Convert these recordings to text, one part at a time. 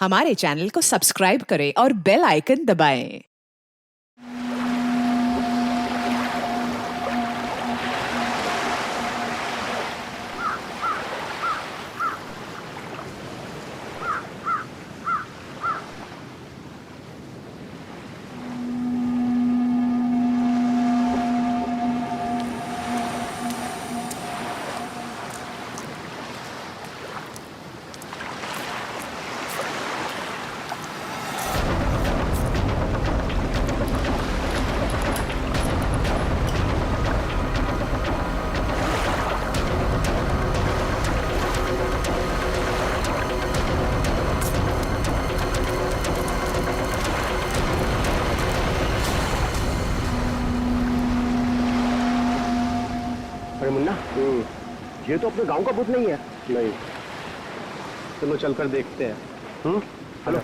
हमारे चैनल को सब्सक्राइब करें और बेल आइकन दबाएं। अरे मुन्ना, ये तो अपने गांव का भूत नहीं है। नहीं, चलो चलकर देखते हैं। हेलो।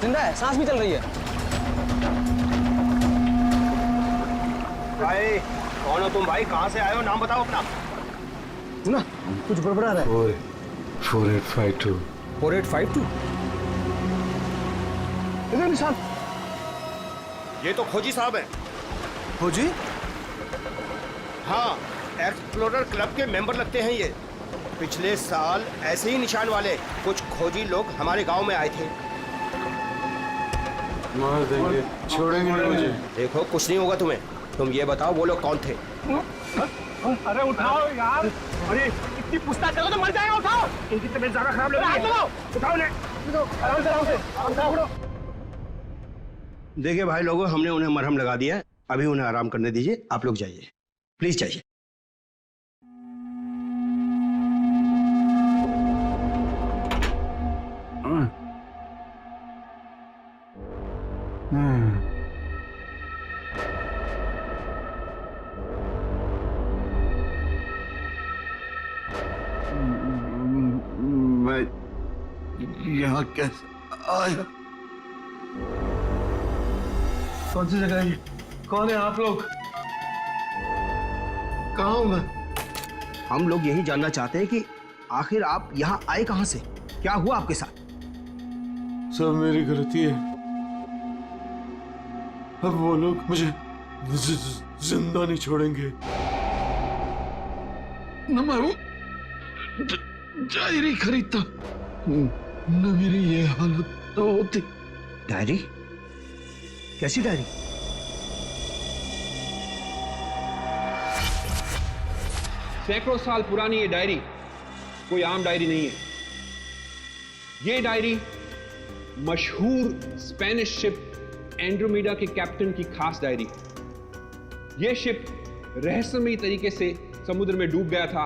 जिंदा है, सांस भी चल रही है। भाई कौन हो तुम? भाई कहाँ से आए हो? नाम बताओ अपना। ना कुछ गड़बड़ा रहा है। 4852 4852 इधर निशान। ये तो खोजी साहब हैं। खोजी? हाँ, एक्सप्लोरर क्लब के मेंबर लगते हैं ये। पिछले साल ऐसे ही निशान वाले कुछ खोजी लोग हमारे गांव में आए थे। मार देंगे, छोड़ेंगे नहीं मुझे। देखो कुछ नहीं होगा तुम्हें। तुम ये बताओ वो लोग कौन थे? अरे उठाओ यार! अरे इतनी पूछताछ करो तो मर जाएगा। उठाओ, इनकी तबीयत ज्यादा खराब लग रही है। उठाओ ने, आराम से आराम से उठाओ। देखिए भाई लोगों, हमने उन्हें मरहम लगा दिया है। अभी उन्हें आराम करने दीजिए। आप लोग जाइए, प्लीज जाइए। मैं यहाँ कैसे आया? कौन सी जगह है ये? कौन है आप लोग? कहाँ हूँ मैं? हम लोग यही जानना चाहते हैं कि आखिर आप यहाँ आए कहाँ से? क्या हुआ आपके साथ? सब मेरी गलती है। अब वो लोग मुझे जिंदा नहीं छोड़ेंगे। न मैं वो डायरी खरीदता, न मेरी ये हालत तो होती। डायरी? कैसी डायरी? सैकड़ों साल पुरानी ये डायरी कोई आम डायरी नहीं है। ये डायरी मशहूर स्पेनिश शिप एंड्रोमेडा के कैप्टन की खास डायरी। यह शिप रहस्यमयी तरीके से समुद्र में डूब गया था,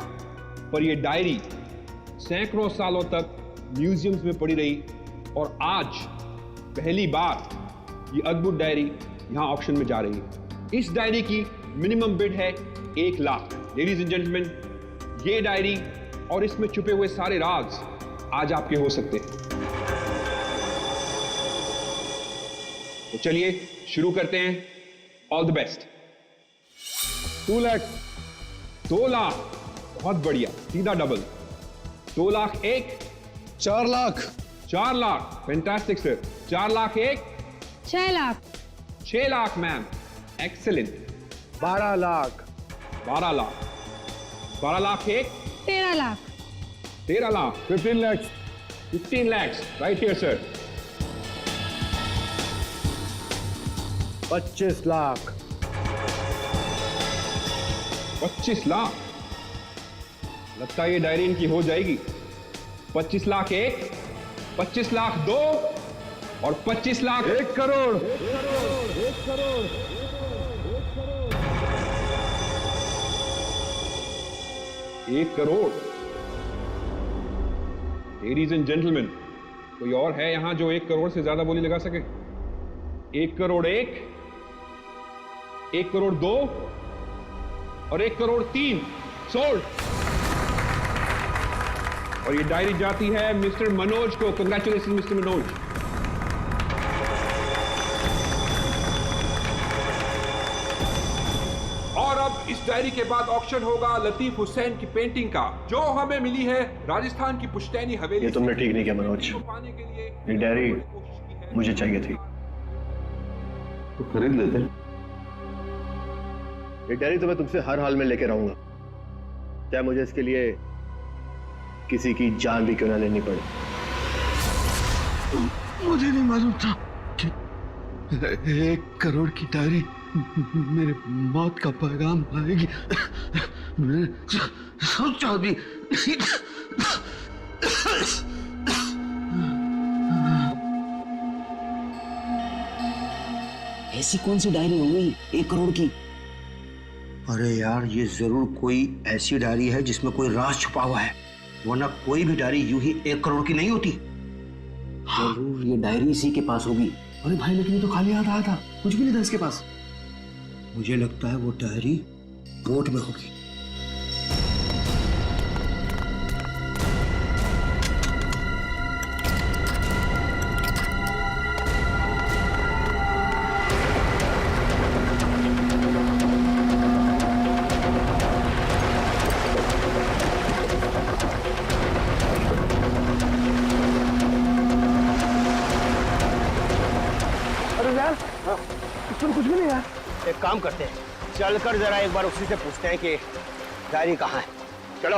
पर यह डायरी सैकड़ों सालों तक म्यूजियम्स में पड़ी रही और आज पहली बार यह अद्भुत डायरी यहां ऑक्शन में जा रही है। इस डायरी की मिनिमम बिड है 1 लाख। लेडीज एंड जेंटलमैन, ये डायरी और इसमें छुपे हुए सारे राज आज आपके हो सकते हैं। तो चलिए शुरू करते हैं। All the best. 2 lakh, 2 lakh, बहुत बढ़िया, सीधा double. 2 lakh 1, 4 lakh, 4 lakh, fantastic sir. 4 lakh 1, 6 lakh, 6 lakh ma'am, excellent. 12 lakh, 12 lakh, 12 lakh 1, 13 lakh, 13 lakh, 15 lakhs, 15 lakhs, right here sir. 25 lakh, 25 lakh. लगता है ये डायरी इनकी हो जाएगी। 25 लाख 1, 25 लाख 2 और 25 lakh 1 crore. 1 crore. Ladies and gentleman, कोई और है यहां जो 1 करोड़ से ज्यादा बोली लगा सके? 1 करोड़ 1, 1 करोड़ 2, और 1 करोड़ 3 सोल्ड। और ये डायरी जाती है मिस्टर मनोज को। Congratulation mister Manoj. और अब इस डायरी के बाद ऑक्शन होगा लतीफ हुसैन की पेंटिंग का, जो हमें मिली है राजस्थान की पुश्तैनी हवेली। ये तुमने ठीक नहीं किया मनोज। पाने के लिए ये डायरी मुझे चाहिए थी। तो खरीद लेते। ये डायरी तो मैं तुमसे हर हाल में लेके रहूंगा, चाहे मुझे इसके लिए किसी की जान भी क्यों ना लेनी पड़े। मुझे नहीं मालूम था कि 1 करोड़ की डायरी मेरे मौत का पैगाम आएगी। मैंने सोचा भी ऐसी कौन सी डायरी हो गई 1 करोड़ की? अरे यार, ये जरूर कोई ऐसी डायरी है जिसमें कोई राज छुपा हुआ है, वरना कोई भी डायरी यूं ही 1 करोड़ की नहीं होती। जरूर ये डायरी इसी के पास होगी। अरे भाई, लेकिन ये तो खाली हाथ आया था, कुछ भी नहीं था इसके पास। मुझे लगता है वो डायरी बोट में होगी। कुछ भी नहीं यार। एक काम करते हैं, चलकर जरा एक बार उसी से पूछते हैं कि डायरी कहाँ है। चलो।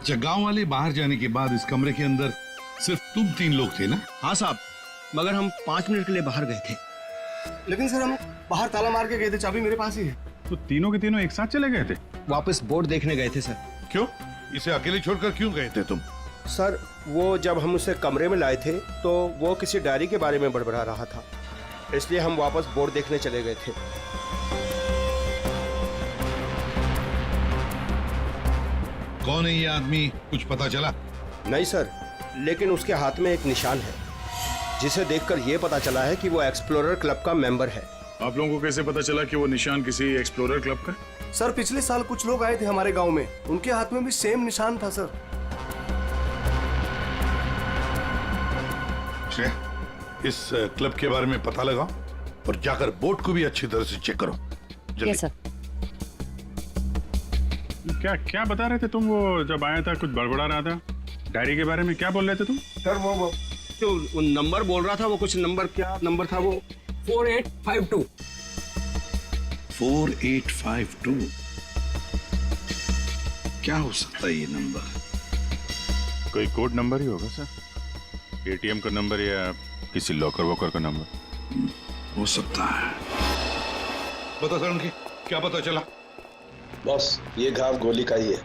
अच्छा, गांव वाले बाहर जाने के बाद इस कमरे के अंदर सिर्फ तुम 3 लोग थे ना? हाँ साहब, मगर हम 5 मिनट के लिए बाहर गए थे। लेकिन सर, हम बाहर ताला मार के गए थे, चाबी मेरे पास ही है। तो तीनों के तीनों एक साथ चले गए थे? वापस बोर्ड देखने गए थे सर। क्यों? इसे अकेले छोड़कर क्यों गए थे तुम? सर, वो जब हम उसे कमरे में लाए थे तो वो किसी डायरी के बारे में बड़बड़ा रहा था, इसलिए हम वापस बोर्ड देखने चले गए थे। कौन है ये आदमी, कुछ पता चला? नहीं सर, लेकिन उसके हाथ में एक निशान है, जिसे देखकर ये पता चला है कि वो एक्सप्लोरर क्लब का मेंबर है। आप लोगों को कैसे पता चला कि वो निशान किसी एक्सप्लोरर क्लब का? सर, पिछले साल कुछ लोग आए थे हमारे गांव में, उनके हाथ में भी सेम निशान था सर। इस क्लब के बारे में पता लगाओ और जाकर बोर्ड को भी अच्छी तरह से चेक करो। Yes sir. क्या क्या बता रहे थे तुम? वो जब आया था कुछ बड़बड़ा रहा था डायरी के बारे में, क्या बोल रहे थे तुम? सर, वो जो नंबर बोल रहा था, वो कुछ नंबर, क्या नंबर था वो? 4852। 4852 क्या हो सकता है ये नंबर? कोई कोड नंबर ही होगा सर, एटीएम का नंबर या किसी लॉकर वॉकर का नंबर हो सकता है। बता सर, उनकी क्या पता चला? बॉस, ये घाव गोली का ही है।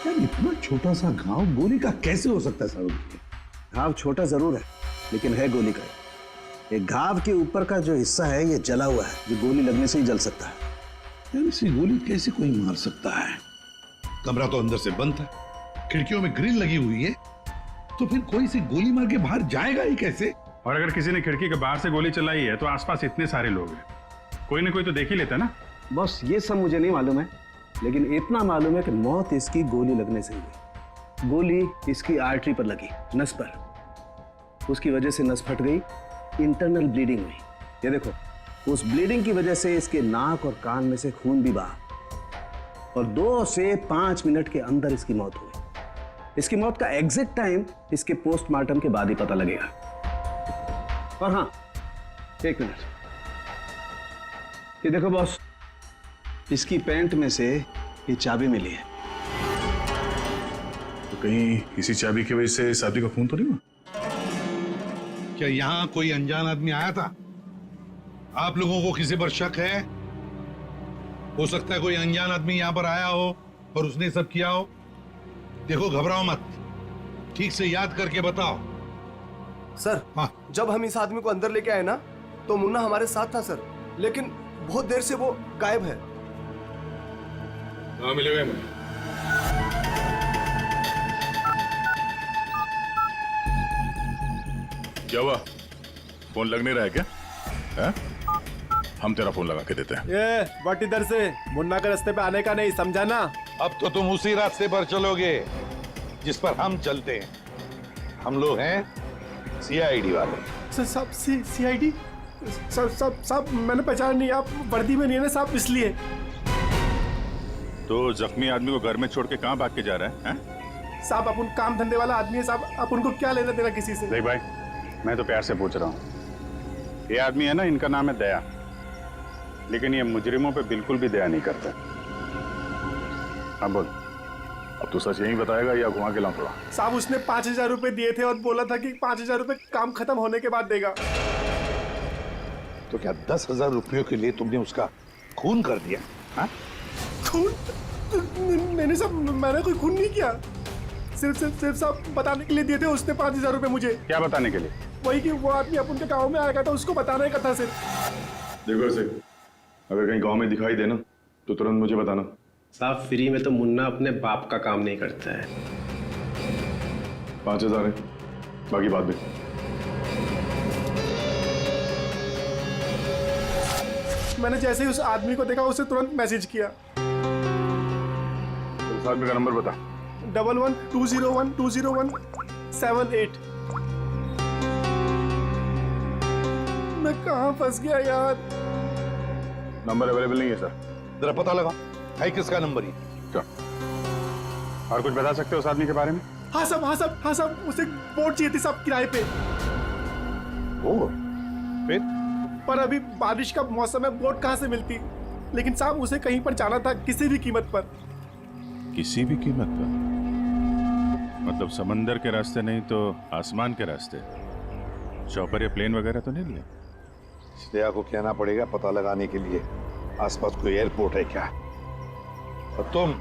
यार, इतना छोटा सा घाव गोली का कैसे हो सकता है सर? घाव छोटा जरूर है, लेकिन है गोली का। ये घाव के ऊपर का जो हिस्सा है ये जला हुआ है, जो गोली लगने से ही जल सकता है। यार, इसे गोली कैसे कोई मार सकता है? कमरा तो अंदर से बंद था, खिड़कियों में ग्रिल लगी हुई है, तो फिर कोई से गोली मार के बाहर जाएगा ही कैसे? और अगर किसी ने खिड़की के बाहर से गोली चलाई है तो आसपास इतने सारे लोग हैं, कोई ना कोई तो देख ही लेता ना। बस ये सब मुझे नहीं मालूम है, लेकिन इतना मालूम है कि मौत इसकी गोली लगने से हुई। गोली इसकी आर्टरी पर लगी, नस पर। उसकी वजह से नस फट गई, इंटरनल ब्लीडिंग हुई। ये देखो, उस ब्लीडिंग की वजह से इसके नाक और कान में से खून भी बहा और 2 से 5 मिनट के अंदर इसकी मौत हुई। इसकी मौत का एग्जैक्ट टाइम इसके पोस्टमार्टम के बाद ही पता लगेगा। और हाँ, 1 मिनट, ये देखो बॉस, इसकी पैंट में से ये चाबी मिली है। तो कहीं इसी चाबी की वजह से शादी का खून तो नहीं हुआ? क्या यहाँ कोई अनजान आदमी आया था? आप लोगों को किसी पर शक है? हो सकता है कोई अनजान आदमी यहाँ पर आया हो और उसने सब किया हो। देखो, घबराओ मत, ठीक से याद करके बताओ। सर, हाँ, जब हम इस आदमी को अंदर लेके आए ना, तो मुन्ना हमारे साथ था सर, लेकिन बहुत देर से वो गायब है। हाँ मिलेगा मुझे। क्या हुआ? फोन लग नहीं रहा है क्या? है? हम तेरा फोन लगा के देते हैं। ये बट इधर से मुन्ना के रास्ते पे आने का नहीं, समझा ना? अब तो तुम उसी रास्ते पर चलोगे जिस पर हम चलते हैं। हम लोग हैं सीआईडी वाले। सब सीआईडी? सब मैंने पहचान नहीं, आप वर्दी में नहीं है ना साहब, इसलिए। तो जख्मी आदमी को घर में छोड़ के कहाँ भाग के जा रहा है? साहब अपन काम धंधे वाला आदमी है साहब, आप उनको क्या लेना देना किसी से? देख भाई, मैं तो प्यार से पूछ रहा हूँ। ये आदमी है ना, इनका नाम है दया, लेकिन ये मुजरिमों पे बिल्कुल भी दया नहीं करता। हाँ बोल, अब तू सच यही बताएगा या घुमा के लाऊं थोड़ा? साहब उसने 5,000 रुपए दिए थे और बोला था कि 5,000 रुपए काम खत्म होने के बाद देगा। तो क्या 10,000 रुपयों के लिए तुमने उसका खून कर दिया? हाँ? खून? नहीं साहब, मैंने कोई खून नहीं किया। सिर्फ साहब बताने के लिए दिए थे उसने 5,000 रुपए मुझे। क्या बताने के लिए? वही कि वो आदमी अपन के गाँव में आएगा था, उसको बताने का था सिर्फ। देखो ऐसे, अगर कहीं गांव में दिखाई देना तो तुरंत मुझे बताना। साहब फ्री में तो मुन्ना अपने बाप का काम नहीं करता है। 5,000 है, बाकी बाद में। मैंने जैसे ही उस आदमी को देखा उसे तुरंत मैसेज किया। तो उस आदमी का नंबर बता। 1120120178। मैं कहाँ फंस गया यार? नंबर अवेलेबल नहीं है सर। जरा पता लगा है किसका नंबर ही। क्या और कुछ बता सकते हो उस आदमी के बारे में? हाँ साहब उसे बोट चाहिए थी साहब किराए पे। ओ, फिर? पर अभी बारिश का मौसम है, बोट कहाँ से मिलती? लेकिन साहब उसे कहीं पर जाना था किसी भी कीमत पर। किसी भी कीमत पर? मतलब समंदर के रास्ते नहीं तो आसमान के रास्ते? चौपर या प्लेन वगैरह तो नहीं लिया? श्रेया को कहना पड़ेगा पता लगाने के लिए आसपास कोई एयरपोर्ट है क्या। और तुम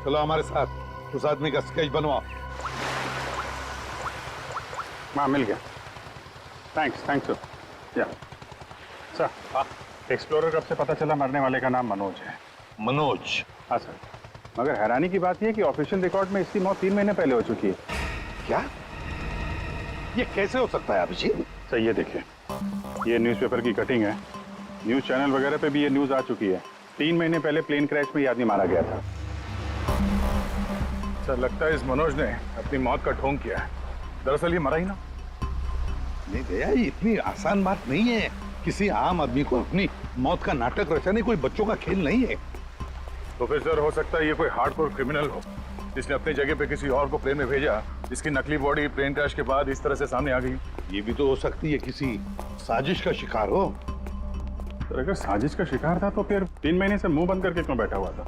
चलो हमारे साथ, उस आदमी का स्केच बनवाओ। हाँ मिल गया। थैंक्स या सर। एक्सप्लोरर कब से पता चला मरने वाले का नाम मनोज है? मनोज? हाँ सर, मगर हैरानी की बात यह है कि ऑफिशियल रिकॉर्ड में इसकी मौत 3 महीने पहले हो चुकी है। क्या? ये कैसे हो सकता है अभिजीत? सर ये देखिए, ये न्यूज़पेपर की कटिंग है। न्यूज़ चैनल वगैरह पे भी ये न्यूज़ आ चुकी है। 3 महीने पहले प्लेन क्रैश में ये आदमी मारा गया था। सर लगता है इस मनोज ने अपनी मौत का ढोंग किया है। दरअसल ये मरा ही ना। नहीं दया, ये इतनी आसान बात नहीं है। किसी आम आदमी को अपनी मौत का नाटक रचाने कोई बच्चों का खेल नहीं है। तो फिर सर हो सकता है ये कोई हार्डकोर क्रिमिनल हो जिसने अपनी जगह पे किसी और को प्लेन में भेजा, जिसकी नकली बॉडी प्लेन क्रैश के बाद इस तरह से सामने आ गई। ये भी तो हो सकती है किसी साजिश का शिकार हो। तो अगर साजिश का शिकार था तो फिर 3 महीने से मुंह बंद करके क्यों बैठा हुआ था?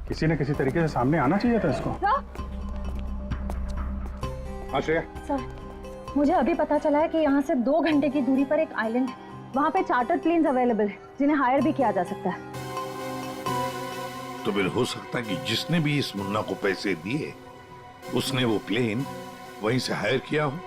किसी न किसी तरीके से सामने आना चाहिए था इसको। हाँ श्रेया। सर, मुझे अभी पता चला है कि यहाँ से 2 घंटे की दूरी पर एक आइलैंड है। वहाँ पे चार्टर प्लेन्स अवेलेबल है जिन्हें हायर भी किया जा सकता है। तो फिर हो सकता है कि जिसने भी इस मुन्ना को पैसे दिए उसने वो प्लेन वहीं से हायर किया हो।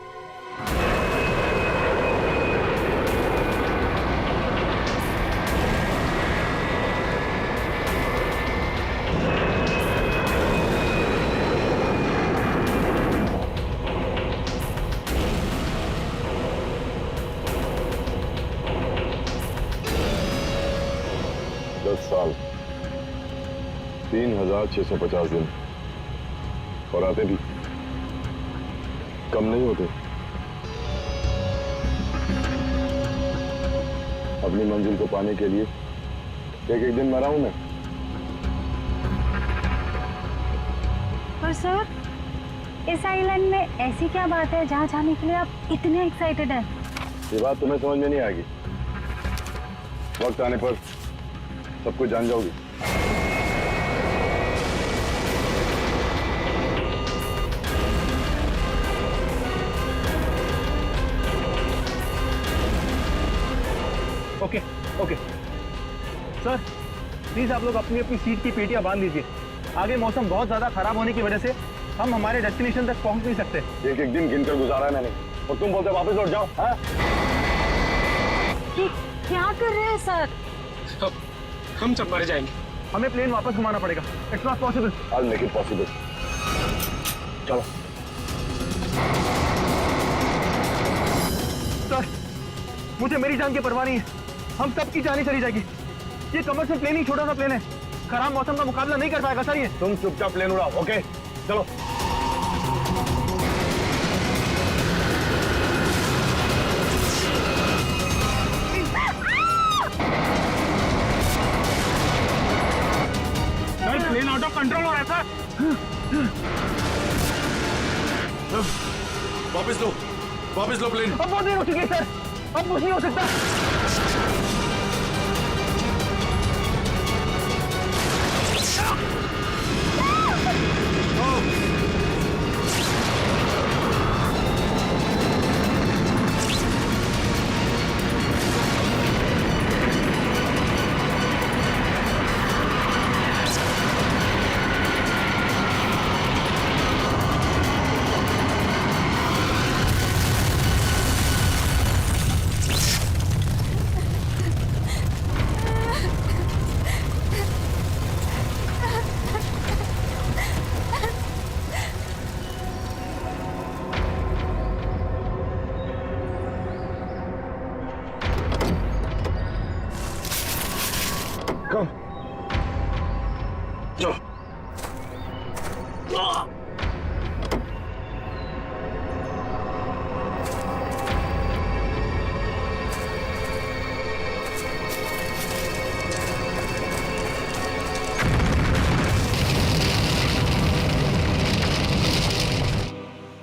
साल 3,650 दिन और आते भी कम नहीं होते। अपनी मंजिल को पाने के लिए एक दिन मरा हूं मैं। पर सर, इस आइलैंड में ऐसी क्या बात है जहाँ जाने के लिए आप इतने एक्साइटेड हैं? ये बात तुम्हें समझ में नहीं आएगी। वक्त आने पर सब कुछ जान जाओगी। ओके सर, प्लीज आप लोग अपनी अपनी सीट की पेटियां बांध लीजिए। आगे मौसम बहुत ज्यादा खराब होने की वजह से हम हमारे डेस्टिनेशन तक पहुंच नहीं सकते। एक एक दिन गिनकर गुजारा है मैंने और तुम बोलते वापस लौट जाओ। हाँ? क्या कर रहे हैं सर? हम सब मर जाएंगे। हमें प्लेन वापस घुमाना पड़ेगा। It's not possible. I'll make it possible. चलो सर, मुझे मेरी जान की परवाह नहीं है। हम सबकी जान चली जाएगी। ये कमर्शियल प्लेन ही छोटा सा प्लेन है, खराब मौसम का मुकाबला नहीं कर पाएगा सर। ये तुम चुपचाप प्लेन उड़ाओ, ओके? चलो। प्लेन आउट ऑफ कंट्रोल हो रहा है सर। वापस लो प्लेन। अब बहुत देर हो चुकी है सर, अब कुछ नहीं हो सकता।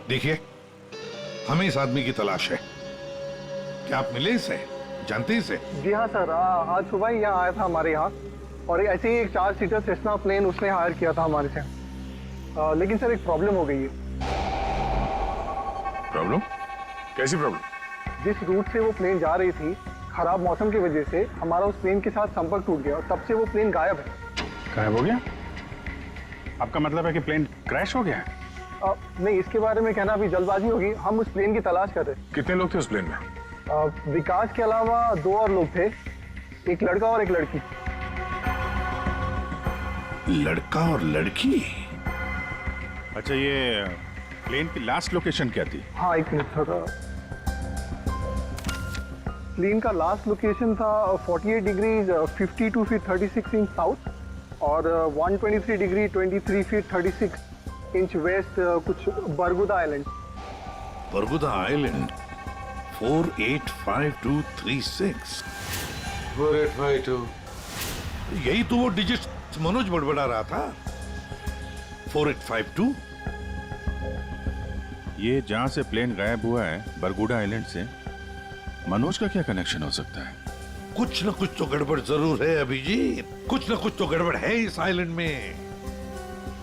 देखिए, हमें इस आदमी की तलाश है। क्या आप मिले इसे? जानते हैं इसे? जी हाँ सर, आज सुबह ही यहाँ आया था हमारे यहाँ, और ऐसे ही एक 4 सीटर सेस्ना प्लेन उसने हायर किया था हमारे से। लेकिन सर एक प्रॉब्लम हो गई है। प्रॉब्लम? कैसी प्रॉब्लम? जिस रूट से वो प्लेन जा रही थी, खराब मौसम की वजह से हमारा उस प्लेन के साथ संपर्क टूट गया और तब से वो प्लेन गायब है। गायब हो गया? आपका मतलब है कि प्लेन क्रैश हो गया है? नहीं, इसके बारे में कहना अभी जल्दबाजी होगी। हम उस प्लेन की तलाश कर रहे हैं। कितने लोग थे उस प्लेन में? विकास के अलावा 2 और लोग थे, एक लड़का और एक लड़की। लड़का और लड़की? अच्छा, ये प्लेन की लास्ट लोकेशन क्या थी? हाँ, एक मिनट सर। प्लेन का लास्ट लोकेशन था 48 डिग्री 52 फीट 36 इंच साउथ और 123 डिग्री 23 फीट 36 इंच वेस्ट, कुछ बरगुदा आइलैंड। बरगुदा आइलैंड 485236। 4852। यही तो वो डिजिट मनोज बड़बड़ा रहा था। 4852। ये जहां से प्लेन गायब हुआ है, बरगुडा आइलैंड से, मनोज का क्या कनेक्शन हो सकता है? कुछ न कुछ तो गड़बड़ जरूर है अभिजीत, कुछ न कुछ तो गड़बड़ है इस आइलैंड में।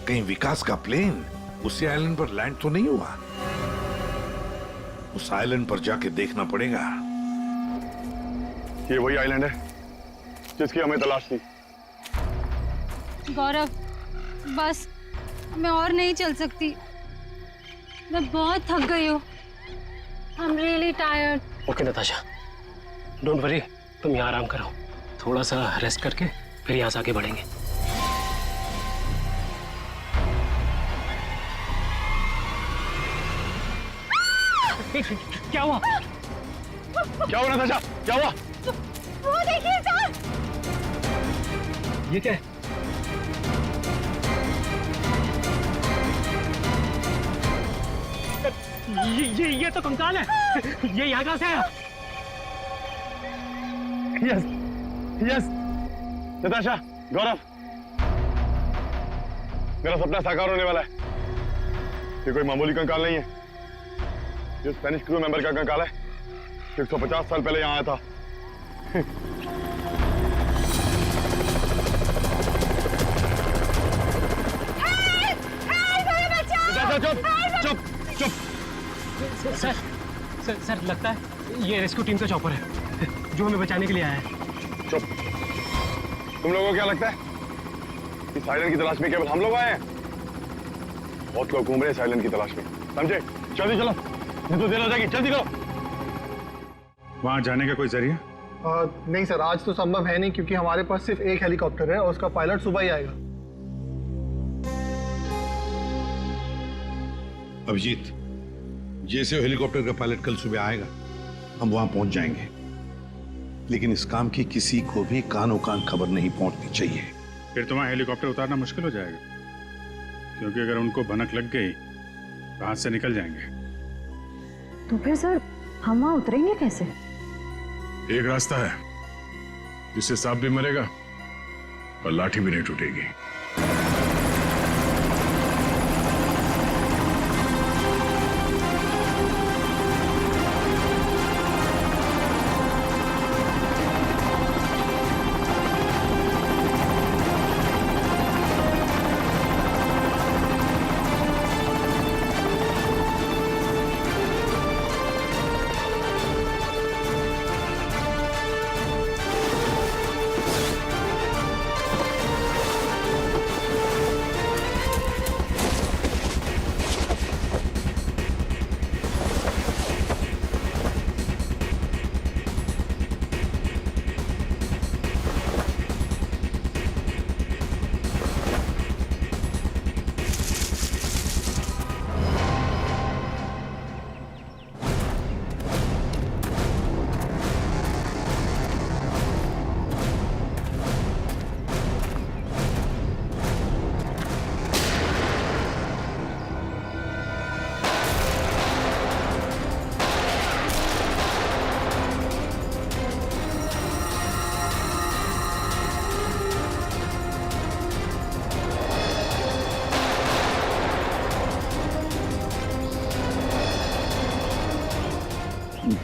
कहीं विकास का प्लेन उसी आइलैंड पर लैंड तो नहीं हुआ? उस आइलैंड पर जाके देखना पड़ेगा। ये वही आइलैंड है जिसकी हमें तलाश थी। गौरव, बस मैं और नहीं चल सकती। मैं बहुत थक गई हूँ। I am really tired. Okay Natasha, don't worry, तुम यहाँ आराम करो। थोड़ा सा रेस्ट करके फिर यहाँ से आगे बढ़ेंगे। क्या हुआ? क्या हुआ नताशा? क्या हुआ? वो देखिए सर। ये क्या है? ये तो कंकाल है। ये यहाँ कहाँ से आया? यस यस, नताशा, गौरव, मेरा सपना साकार होने वाला है। ये कोई मामूली कंकाल नहीं है। ये स्पेनिश क्रू मेंबर का कंकाल है। 150 साल पहले यहाँ आया था। चुप चुप चुप। सर लगता है ये रेस्क्यू टीम का चॉपर है जो हमें बचाने के लिए आया है। चुप। तुम लोगों को क्या लगता है इस आइलैंड की तलाश में केवल हम लोग आए हैं? बहुत लोग घूम रहे हैं इस आइलैंड की तलाश में, समझे? जल्दी चलो, नहीं तो देर हो जाएगी। जल्दी करो। वहां जाने का कोई जरिया? नहीं सर, आज तो संभव है नहीं क्योंकि हमारे पास सिर्फ एक हेलीकॉप्टर है और उसका पायलट सुबह ही आएगा। अभिजीत, जैसे हेलीकॉप्टर का पायलट कल सुबह आएगा हम वहां पहुंच जाएंगे, लेकिन इस काम की किसी को भी कानो कान खबर नहीं पहुंचनी चाहिए। फिर तो वहां हेलीकॉप्टर उतारना मुश्किल हो जाएगा, क्योंकि अगर उनको भनक लग गई तो हाथ से निकल जाएंगे। तो फिर सर हम वहाँ उतरेंगे कैसे? एक रास्ता है जिससे सांप भी मरेगा और लाठी भी नहीं टूटेगी।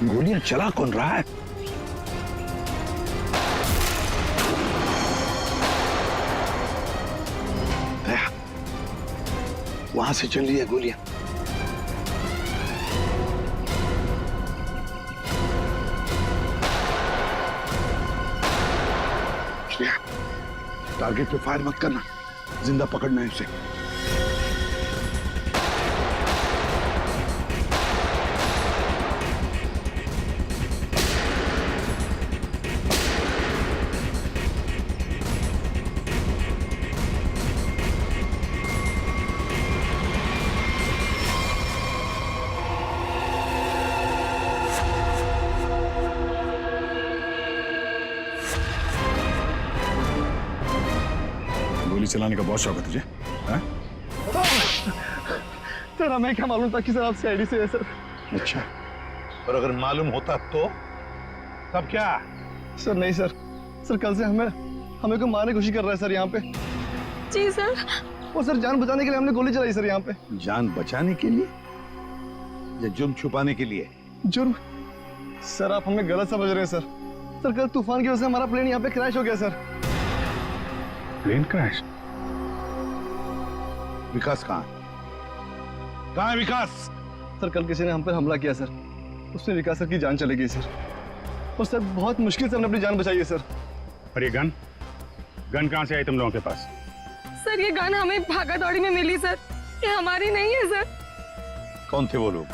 गोलियां चला कौन रहा है? वहां से चल रही है गोलियां। टारगेट पे फायर मत करना, जिंदा पकड़ना है उसे। गोली चलाने का बहुत शौक है तुझे? हाँ? सर हमें क्या मालूम था कि सर आप सीआईडी से है सर। अच्छा, और अगर मालूम होता तो तब क्या? सर नहीं सर, सर कल से हमें को मारने की कोशिश कर रहा है सर यहाँ पे। जी सर। वो सर जान बचाने के लिए हमने गोली चलाई सर यहाँ पे। जान बचाने के लिए या जुर्म छुपाने के लिए? जुर्म? सर आप हमें गलत समझ रहे हैं सर। सर कल तूफान की वजह से हमारा प्लेन यहाँ पे क्रैश हो गया सर। Plane crash? विकास कहाँ है विकास? सर कल किसी ने हम पर हमला किया सर, उसमें विकास सर की जान चली गई सर। और सर बहुत मुश्किल से हमने अपनी जान बचाई है सर। और ये गन कहाँ से आई तुम लोगों के पास? सर ये गन हमें भागा दौड़ी में मिली सर, ये हमारी नहीं है सर। कौन थे वो लोग?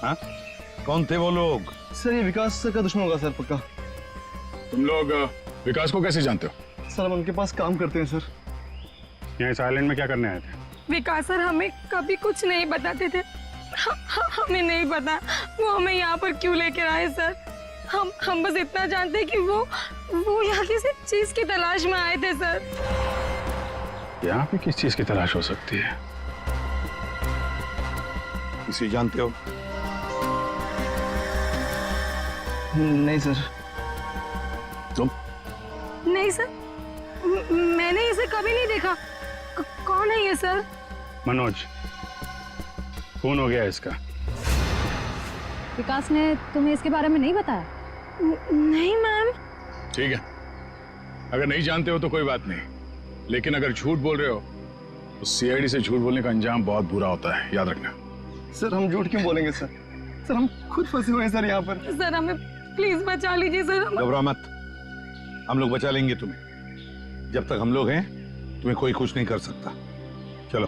हाँ, कौन थे वो लोग? सर ये विकास सर का दुश्मन होगा सर पक्का। तुम लोग विकास को कैसे जानते हो? सर हम उनके पास काम करते हैं सर। यहाँ इस आइलैंड में क्या करने आए थे? विकास सर हमें कभी कुछ नहीं बताते थे। हमें नहीं पता वो हमें यहाँ पर क्यों लेकर आए सर। हम बस इतना जानते कि वो यहाँ किसी चीज की तलाश में आए थे सर। यहाँ पे किस चीज की तलाश हो सकती है? इसे जानते हो? नहीं सर। तुम? नहीं सर, मैंने इसे कभी नहीं देखा। कौन है ये सर? मनोज, खून हो गया इसका। विकास ने तुम्हें इसके बारे में नहीं बताया? नहीं मैम। ठीक है, अगर नहीं जानते हो तो कोई बात नहीं, लेकिन अगर झूठ बोल रहे हो तो सीआईडी से झूठ बोलने का अंजाम बहुत बुरा होता है, याद रखना। सर हम झूठ क्यों बोलेंगे सर? सर हम खुद फंसे हुए हैं सर यहाँ पर। सर हमें प्लीज बचा लीजिए सर। घबरा मत, हम लोग बचा लेंगे तुम्हें। जब तक हम लोग हैं तुम्हें कोई कुछ नहीं कर सकता। चलो।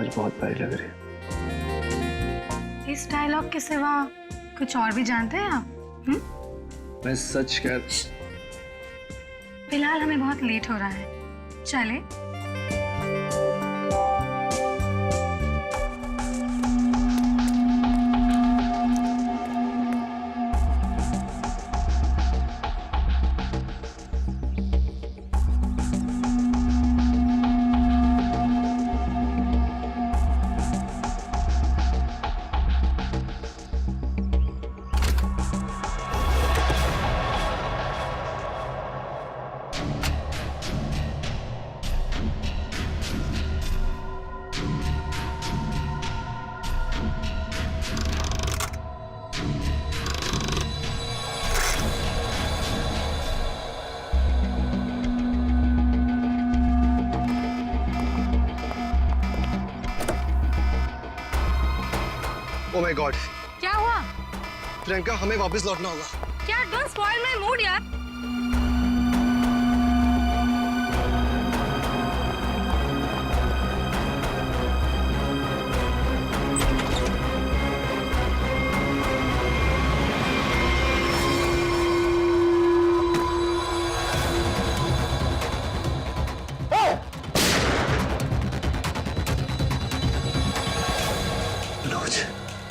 आज बहुत प्यारी लग रही है। इस डायलॉग के सिवा कुछ और भी जानते हैं आप? मैं सच कह। फिलहाल हमें बहुत लेट हो रहा है, चले? ओह माय गॉड, क्या हुआ? प्रियंका हमें वापस लौटना होगा। क्या? डोंट स्पॉइल माय मूड यार।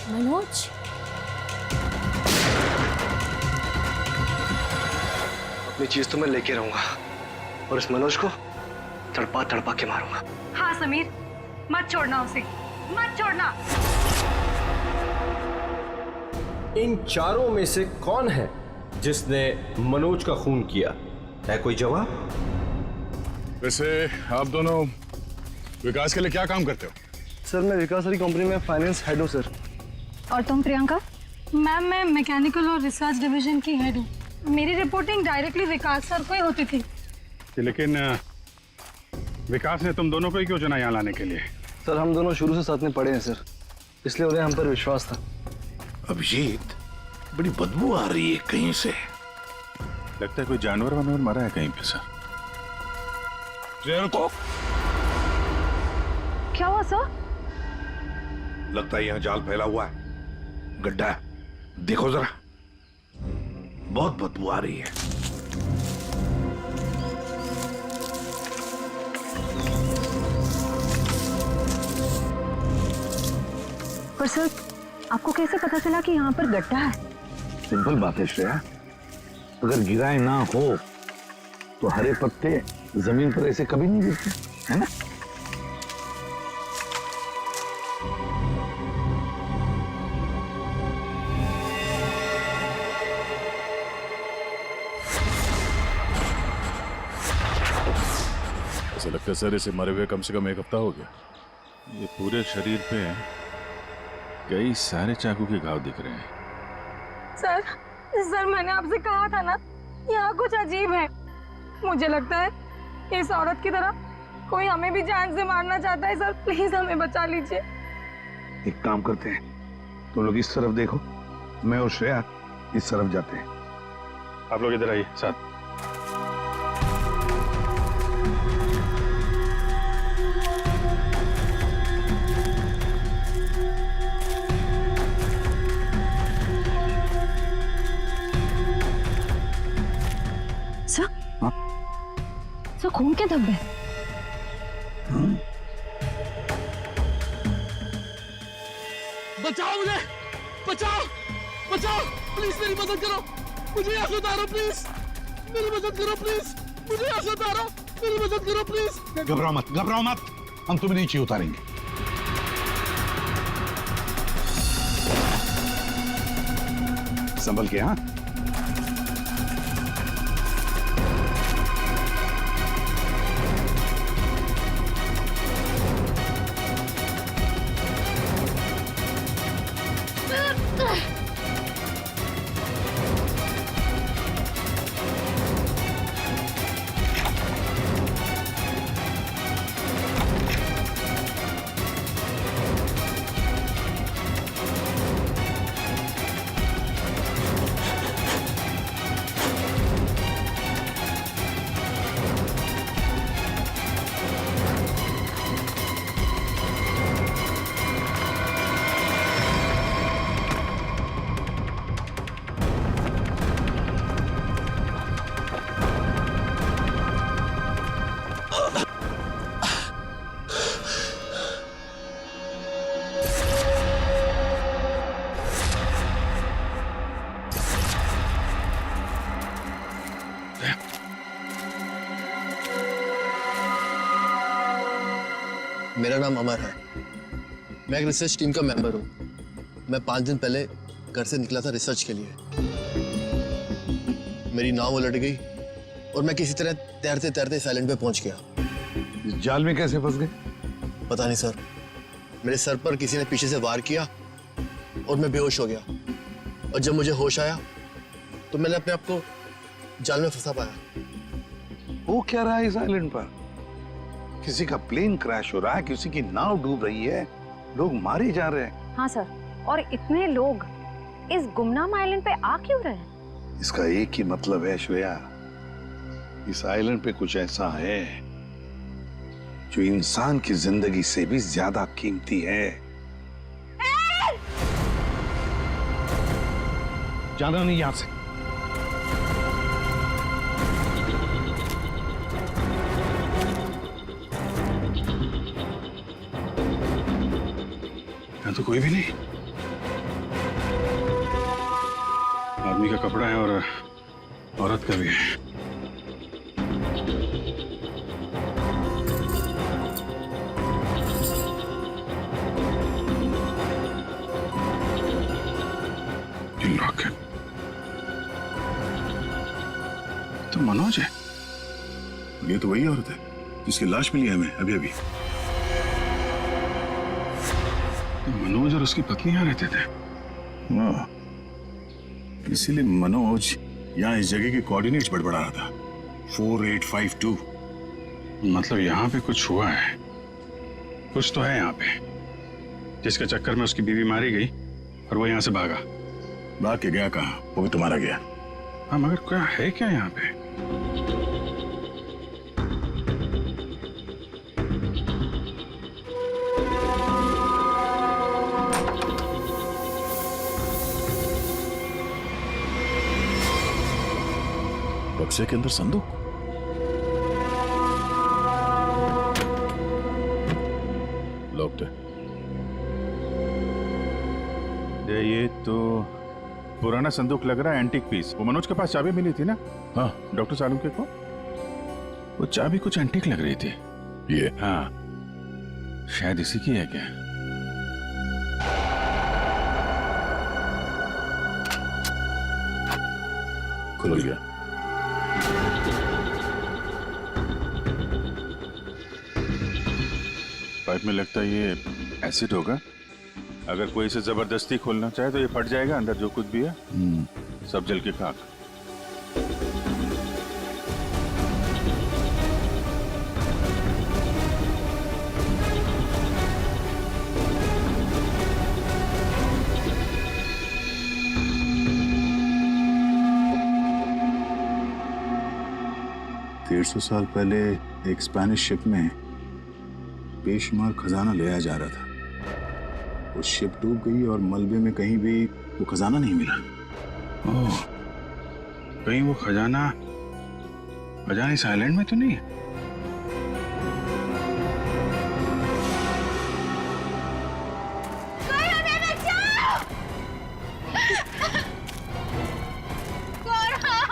मनोज, अपनी चीज तो मैं लेके रहूंगा और इस मनोज को तड़पा तड़पा के मारूंगा। हाँ समीर, मत छोड़ना उसे, मत छोड़ना। इन चारों में से कौन है जिसने मनोज का खून किया? है कोई जवाब? वैसे आप दोनों विकास के लिए क्या काम करते हो? सर मैं विकास वाली कंपनी में फाइनेंस हेड हूँ सर। और तुम प्रियंका? मैम मैं मैकेनिकल और रिसर्च डिवीजन की हेड हूँ। मेरी रिपोर्टिंग डायरेक्टली विकास सर को ही होती थी। लेकिन विकास ने तुम दोनों को ही क्यों चुना यहाँ लाने के लिए? सर हम दोनों शुरू से साथ में पढ़े हैं सर, इसलिए उन्हें हम पर विश्वास था। अभिजीत, बड़ी बदबू आ रही है कहीं से। लगता है कोई जानवर वानवर मरा है कहीं पे सर। को क्या हुआ सर? लगता है यहाँ जाल फैला हुआ है, गड्ढा है। देखो जरा, बहुत बदबू आ रही है। पर सर आपको कैसे पता चला कि यहाँ पर गड्ढा है? सिंपल बात है श्रेया, अगर गिराए ना हो तो हरे पत्ते जमीन पर ऐसे कभी नहीं गिरते, है ना? ऐसा लगता है सर इसे मरे हुए कम से कम 1 हफ्ता हो गया। ये पूरे शरीर पे कई सारे चाकू के घाव दिख रहे हैं। सर मैंने आपसे कहा था ना, यहाँ कुछ अजीब है। मुझे लगता है इस औरत की तरह कोई हमें भी जान से मारना चाहता है। सर प्लीज हमें बचा लीजिए। एक काम करते हैं, तुम लोग इस तरफ देखो, मैं और श्रेया इस तरफ जाते हैं। आप लोग इधर आइए साथ। सर खून के धब्बे। बचाओ मुझे, बचाओ बचाओ, प्लीज मेरी मदद करो, मुझे यहाँ से उतारो प्लीज, मेरी मदद करो प्लीज, मुझे यहाँ से उतारो, मेरी मदद करो प्लीज। घबराओ मत, घबराओ मत, हम तुम्हें नीचे उतारेंगे। संभल के। हाँ मेरा नाम अमर है। मैं एक रिसर्च टीम का मेंबर हूँ। मैं 5 दिन पहले घर से निकला था रिसर्च के लिए। मेरी नाव उलट गई और मैं किसी तरह तैरते तैरते इस आइलैंड पे पहुंच गया। इस जाल में कैसे फंस गए? पता नहीं सर, मेरे सर पर किसी ने पीछे से वार किया और मैं बेहोश हो गया। और जब मुझे होश आया तो मैंने अपने आप को जाल में फंसा पाया। वो क्या रहा है इस आइलैंड पर? किसी का प्लेन क्रैश हो रहा है, किसी की नाव डूब रही है, लोग मारे जा रहे हैं। हाँ सर, और इतने लोग इस गुमनाम आइलैंड पे आ क्यों रहे हैं? इसका एक ही मतलब है श्रेया, इस आइलैंड पे कुछ ऐसा है जो इंसान की जिंदगी से भी ज्यादा कीमती है। जाना नहीं यहां से। यहां तो कोई भी नहीं। आदमी का कपड़ा है और औरत का भी है। लॉक है। तो मनोज है। ये तो वही औरत है जिसकी लाश मिली है हमें अभी अभी। तो मनोज और उसकी पत्नी यहाँ रहते थे। वाह, इसीलिए मनोज यहाँ इस जगह के कोऑर्डिनेट्स बड़बड़ा रहा था। 4852। मतलब यहाँ पे कुछ हुआ है, कुछ तो है यहाँ पे, जिसके चक्कर में उसकी बीवी मारी गई और वो यहाँ से भागा। भाग के गया कहाँ? वो भी तुम्हारा गया। हाँ, मगर क्या है क्या यहाँ पे? बक्से के अंदर संदूक। लॉक्ड है। ये तो पुराना संदूक लग रहा है, एंटीक पीस। वो मनोज के पास चाबी मिली थी ना? हाँ, डॉक्टर सालुंके को। वो चाबी कुछ एंटीक लग रही थी। ये? हाँ, शायद इसी की है क्या? खुल गया। पाइप में लगता है ये एसिड होगा। अगर कोई इसे जबरदस्ती खोलना चाहे तो ये फट जाएगा। अंदर जो कुछ भी है सब जल के खाक। सौ साल पहले एक स्पेनिश शिप में बेशुमार खजाना ले आया जा रहा था। वो शिप डूब गई और मलबे में कहीं भी वो खजाना नहीं मिला। ओह, कहीं वो खजाना इस आइलैंड में तो नहीं है?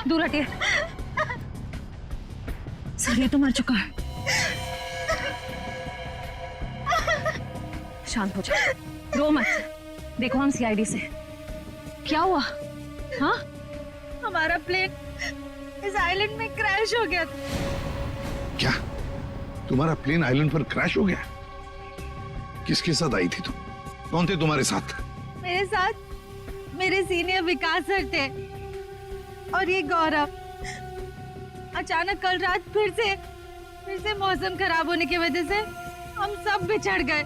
दूर हटिए सर, ये तो मर चुका है। शांत हो जाओ, रो मत। देखो हम सीआईडी से। क्या हुआ? हाँ, हमारा प्लेन इस आइलैंड में क्रैश हो गया। क्या तुम्हारा प्लेन आइलैंड पर क्रैश हो गया? किसके साथ आई थी तुम? कौन थे तुम्हारे साथ? मेरे साथ मेरे सीनियर विकास सर थे और ये गौरव। अचानक कल रात फिर से मौसम खराब होने की वजह से हम सब बिछड़ गए।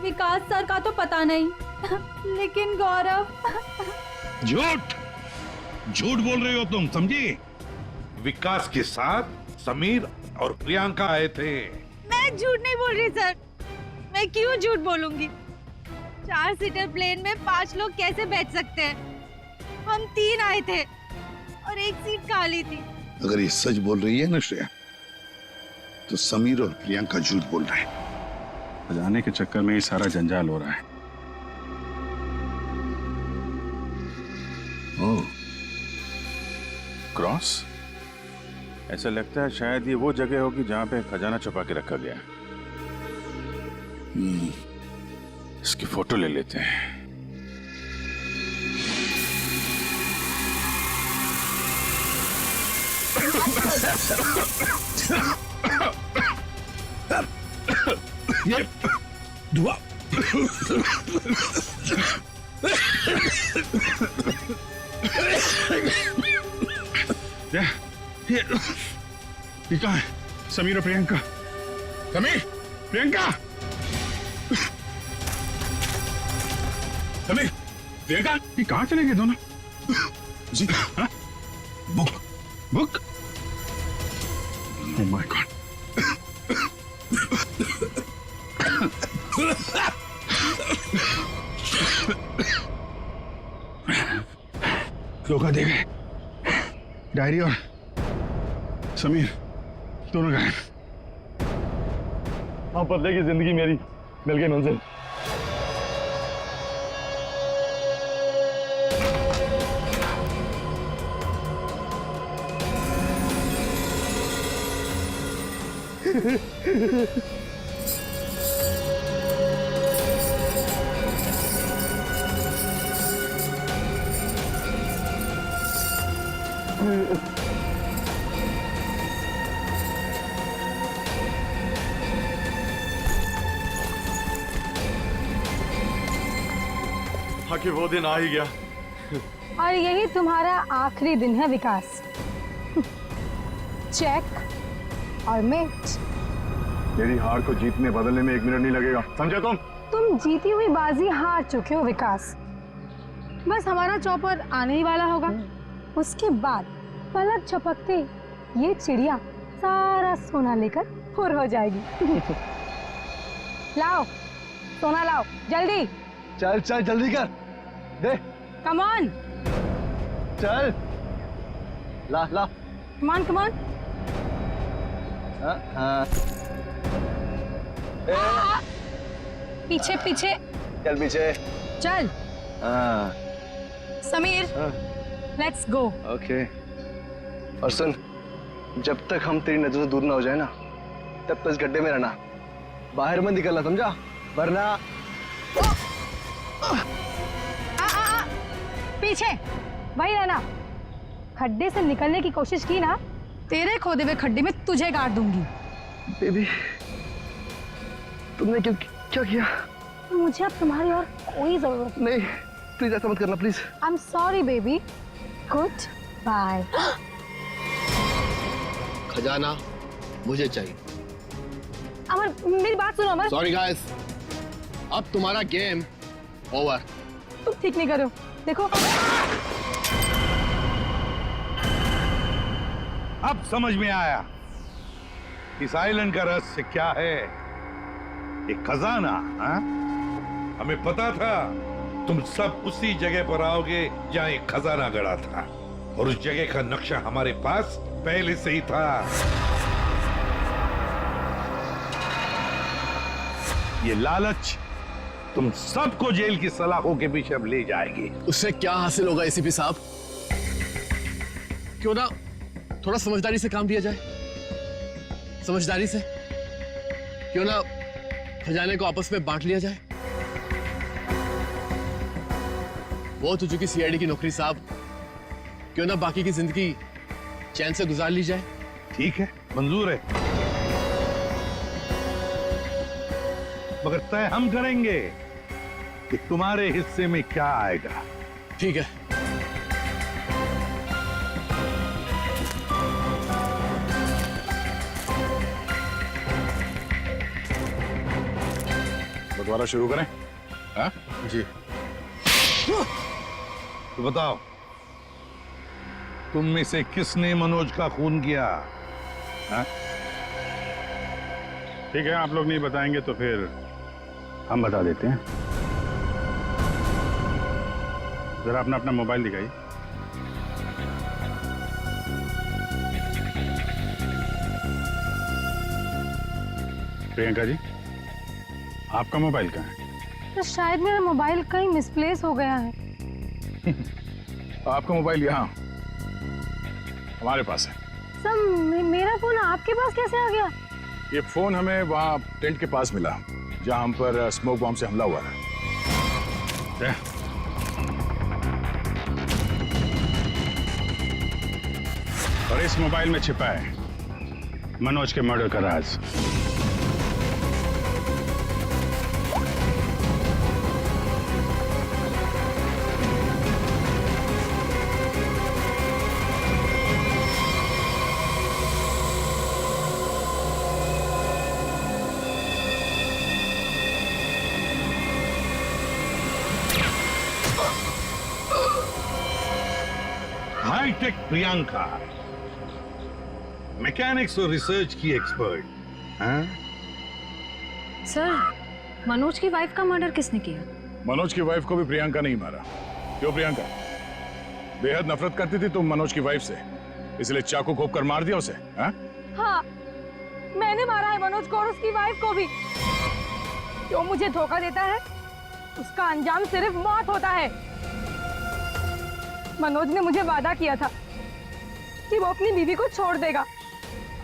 विकास सर का तो पता नहीं, लेकिन गौरव। झूठ बोल रही हो तुम, समझी? विकास के साथ समीर और प्रियंका आए थे। मैं झूठ नहीं बोल रही सर। मैं क्यों झूठ बोलूंगी? 4 सीटर प्लेन में 5 लोग कैसे बैठ सकते हैं? हम 3 आए थे और एक सीट खाली थी। अगर ये सच बोल रही है ना श्रेया, तो समीर और प्रियंका झूठ बोल रहे हैं। बजाने के चक्कर में ये सारा जंजाल हो रहा है। ओह, क्रॉस? ऐसा लगता है शायद ये वो जगह होगी जहां पे खजाना छुपा के रखा गया है। इसकी फोटो ले लेते हैं। ये धुआं ये कहाँ है? समीर और प्रियंका। समीर, प्रियंका, समीर, प्रियंका, ये कहाँ चले गए दोनों? जी हाँ? Book, book. Oh my God. धोखा दे गए। डायरी और समीर दोनों गायब। हाँ, बदले की जिंदगी मेरी मिल गई मंजिल। कि वो दिन आ ही गया। और यही तुम्हारा आखिरी दिन है विकास। चेक और मिट। मेरी हार को जीतने बदलने में 1 मिनट नहीं लगेगा, समझे तुम जीती हुई बाजी हार चुके हो विकास। बस हमारा चौपर आने ही वाला होगा। उसके बाद पलक झपकते ये चिड़िया सारा सोना लेकर फुर हो जाएगी। लाओ सोना लाओ जल्दी। चल चल जल्दी कर दे। Come on. चल ला ला। Come on come on. हाँ पीछे पीछे चल पीछे चल। हाँ समीर लेट्स गो। ओके। और सुन, जब तक हम तेरी नजर से दूर ना हो जाए ना, तब तक इस गड्ढे में रहना, बाहर मत निकलना, समझा? वरना पीछे वही रहना। खड्डे से निकलने की कोशिश की ना, तेरे खोदे हुए खड्डे में तुझे गाड़ दूंगी। बेबी तुमने क्या किया? मुझे अब तुम्हारी और कोई जरूरत नहीं। प्लीज ऐसा मत करना please. I am sorry baby. Good bye. खजाना मुझे चाहिए। अमर मेरी बात सुनो अमर। सॉरी गाइस, अब तुम्हारा गेम ओवर। तुम ठीक नहीं करो। देखो अब समझ में आया इस आइलैंड का रहस्य क्या है। एक खजाना। हाँ? हमें पता था तुम सब उसी जगह पर आओगे जहां एक खजाना गड़ा था, और उस जगह का नक्शा हमारे पास पहले से ही था। ये लालच तुम सबको जेल की सलाखों के पीछे अब ले जाएगी। उससे क्या हासिल होगा एसीपी साहब? क्यों ना थोड़ा समझदारी से काम लिया जाए। समझदारी से क्यों ना खजाने को आपस में बांट लिया जाए। बहुत हो चुकी सीआईडी की नौकरी साहब, क्यों ना बाकी की जिंदगी चैन से गुजार ली जाए। ठीक है, मंजूर है, मगर तय हम करेंगे कि तुम्हारे हिस्से में क्या आएगा। ठीक है। बंटवारा शुरू करें? हाँ? जी। तो बताओ, तुम में से किसने मनोज का खून किया? हाँ? ठीक है, आप लोग नहीं बताएंगे तो फिर हम बता देते हैं। जरा अपना अपना मोबाइल दिखाइए। प्रियंका जी, आपका मोबाइल कहाँ है? तो शायद मेरा मोबाइल कहीं मिसप्लेस हो गया है। आपका मोबाइल यहाँ हमारे पास है। सब मेरा फोन आपके पास कैसे आ गया? ये फोन हमें वहाँ टेंट के पास मिला, जहां हम पर स्मोक बॉम्ब से हमला हुआ था। और इस मोबाइल में छिपा है मनोज के मर्डर का राज। हाईटेक प्रियंका, मैकेनिक्स और रिसर्च की एक्सपर्ट। हाँ? सर, मनोज की वाइफ का मर्डर किसने किया? मनोज की वाइफ को भी प्रियंका नहीं मारा। क्यों प्रियंका? बेहद नफरत करती थी तुम मनोज की वाइफ से, इसलिए चाकू घोंप कर मार दिया उसे? हाँ? हाँ, मैंने मारा है मनोज को और उसकी वाइफ को भी। जो मुझे धोखा देता है उसका अंजाम सिर्फ मौत होता है। मनोज ने मुझे वादा किया था कि वो अपनी बीवी को छोड़ देगा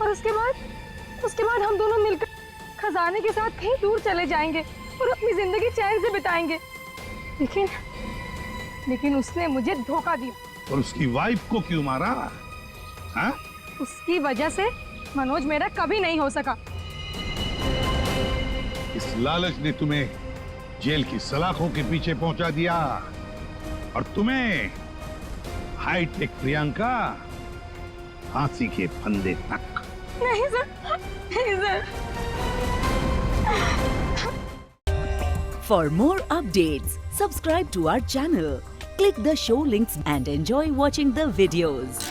और उसके बाद हम दोनों मिलकर खजाने के साथ कहीं दूर चले जाएंगे और अपनी जिंदगी चैन से बिताएंगे। लेकिन उसने मुझे धोखा दिया। और उसकी वाइफ को क्यों मारा? हाँ? उसकी वजह से मनोज मेरा कभी नहीं हो सका। इस लालच ने तुम्हें जेल की सलाखों के पीछे पहुंचा दिया और तुम्हें हाईटेक प्रियंका फांसी के फंदे तक। नहीं सर, नहीं sir. For more updates, subscribe to our channel, click the show links and enjoy watching the videos.